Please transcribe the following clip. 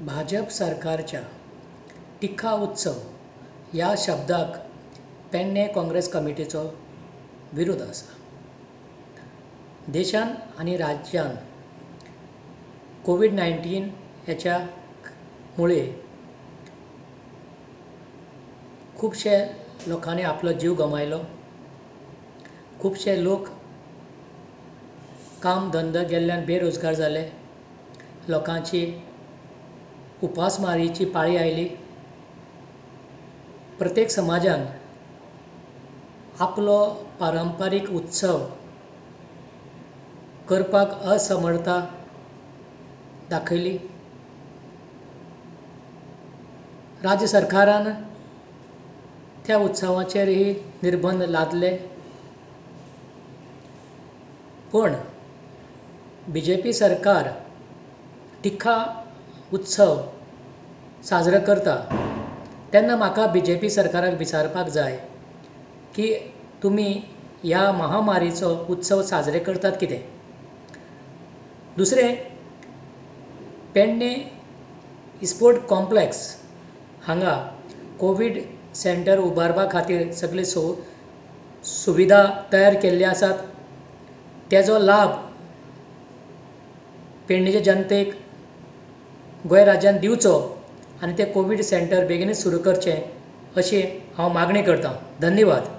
भाजप सरकारच्या टिखा उत्सव ह्या शब्दाक पेडणे काँग्रेस कमिटीचो विरोध आसा। देशान आनी राज्यान कोविड-19 हेच्या मुळे खूबशे लोकांनी आपलो जीव गमायलो। खूबशे लोक काम धंदो गेल्ल्यान बेरोजगार जाले। लोकांची उपासमारीची पाळी आयली। प्रत्येक समाजान आपलो पारंपारीक उत्सव करपाक असमर्थता दाखयली। राज्य सरकारान त्या उत्सवाचेरही निर्बंध लादले, पण बीजेपी सरकार टिखा उत्सव साजरो करता तेन्ना म्हाका बीजेपी सरकाराक विचारपाक जाय की तुमी ह्या महामारीचो उत्सव साजरे करतात कितें। दुसरें, पेडणे इस्पोर्ट कॉम्प्लेक्स हांगा कोविड सेंटर उबारपा खातीर सगळे सुविधा तयार केल्ले आसात। तेजो लाभ पेडणेच्या जनतेक गोंय राज्यान दिवचो आनी ते कोविड सेंटर बेगीनच सुरू करचें अशी हांव मागणी करतां। धन्यवाद।